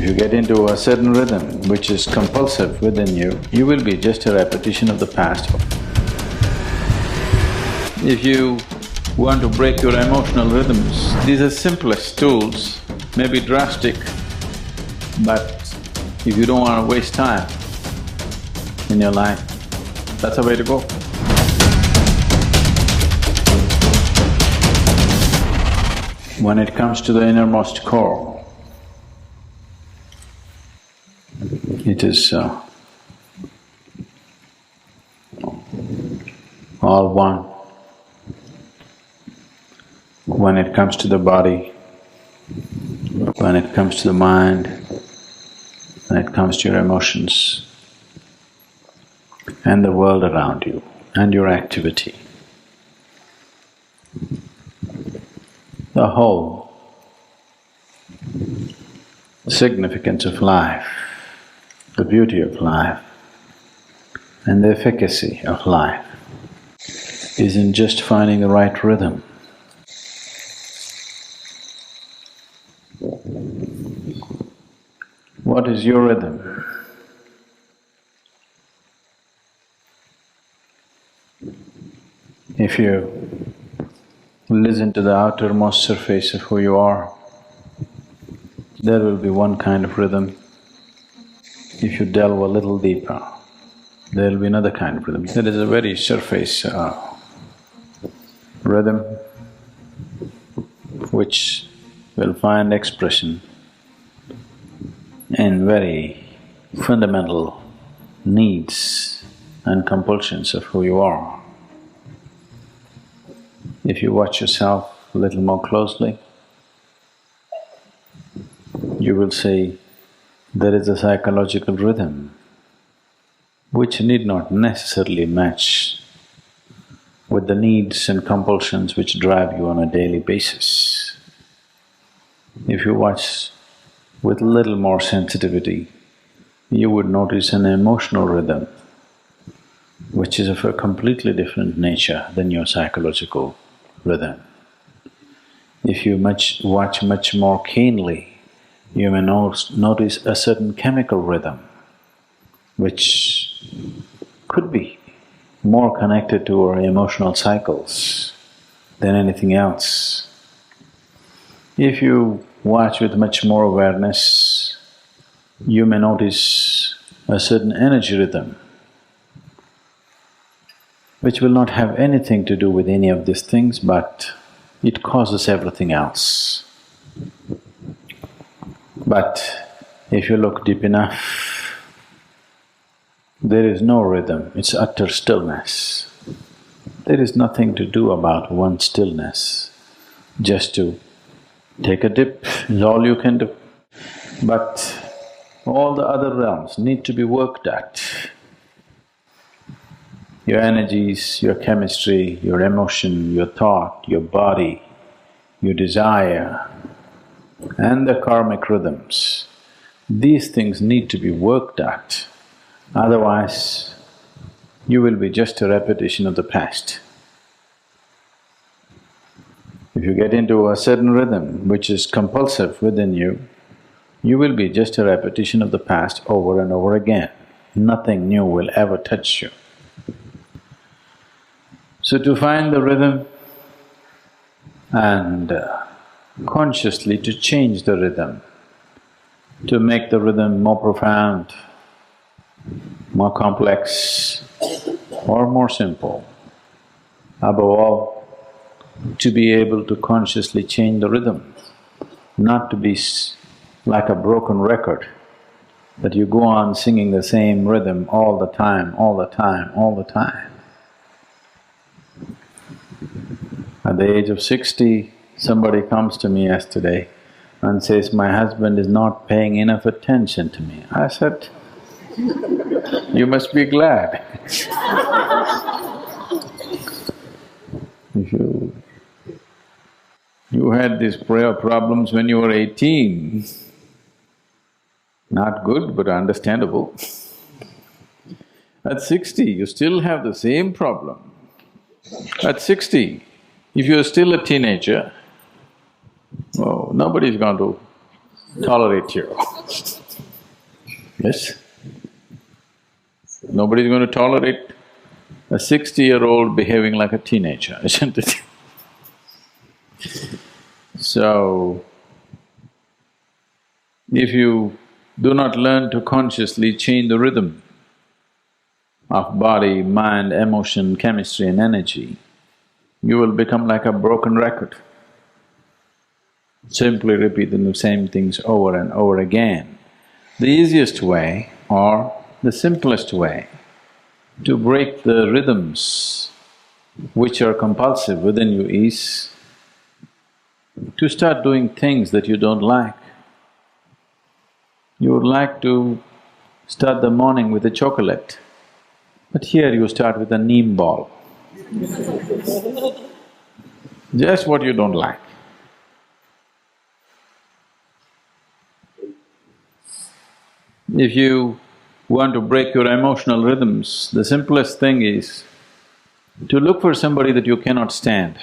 If you get into a certain rhythm which is compulsive within you, you will be just a repetition of the past. If you want to break your emotional rhythms, these are simplest tools, maybe drastic, but if you don't want to waste time in your life, that's the way to go. When it comes to the innermost core, it is all one. When it comes to the body, when it comes to the mind, when it comes to your emotions and the world around you and your activity, the whole significance of life, the beauty of life and the efficacy of life is in just finding the right rhythm. What is your rhythm? If you listen to the outermost surface of who you are, there will be one kind of rhythm. If you delve a little deeper, there will be another kind of rhythm. There is a very surface rhythm which will find expression in very fundamental needs and compulsions of who you are. If you watch yourself a little more closely, you will see there is a psychological rhythm which need not necessarily match with the needs and compulsions which drive you on a daily basis. If you watch with little more sensitivity, you would notice an emotional rhythm which is of a completely different nature than your psychological rhythm. If you watch much more keenly, you may notice a certain chemical rhythm which could be more connected to our emotional cycles than anything else. If you watch with much more awareness, you may notice a certain energy rhythm which will not have anything to do with any of these things, but it causes everything else. But if you look deep enough, there is no rhythm, it's utter stillness. There is nothing to do about one stillness, just to take a dip is all you can do. But all the other realms need to be worked at. Your energies, your chemistry, your emotion, your thought, your body, your desire, and the karmic rhythms, these things need to be worked at, otherwise you will be just a repetition of the past. If you get into a certain rhythm which is compulsive within you, you will be just a repetition of the past over and over again. Nothing new will ever touch you. So to find the rhythm and consciously to change the rhythm, to make the rhythm more profound, more complex or more simple, above all, to be able to consciously change the rhythm, not to be like a broken record, that you go on singing the same rhythm all the time, all the time, all the time. At the age of 60, somebody comes to me yesterday and says, my husband is not paying enough attention to me. I said, you must be glad. If you had these prayer problems when you were 18, not good but understandable. At 60, you still have the same problem. At 60, if you're still a teenager, oh, nobody's going to tolerate you. Yes? Nobody's going to tolerate a 60-year-old behaving like a teenager, isn't it? So, if you do not learn to consciously change the rhythm of body, mind, emotion, chemistry and energy, you will become like a broken record, simply repeating the same things over and over again. The easiest way or the simplest way to break the rhythms which are compulsive within you is to start doing things that you don't like. You would like to start the morning with a chocolate, but here you start with a neem ball. Just what you don't like. If you want to break your emotional rhythms, the simplest thing is to look for somebody that you cannot stand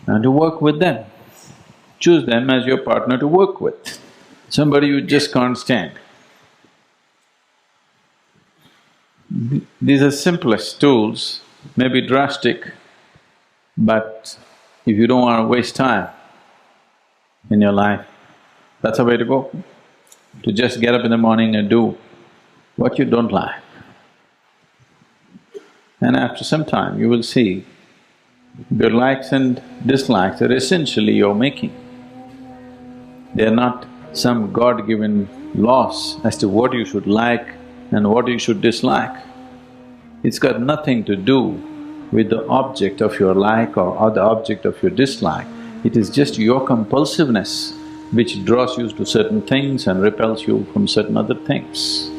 and to work with them. Choose them as your partner to work with, somebody you just can't stand. These are simplest tools, maybe drastic, but if you don't want to waste time in your life, that's the way to go. To just get up in the morning and do what you don't like. And after some time, you will see your likes and dislikes are essentially your making. They are not some God-given laws as to what you should like and what you should dislike. It's got nothing to do with the object of your like or the object of your dislike. It is just your compulsiveness which draws you to certain things and repels you from certain other things.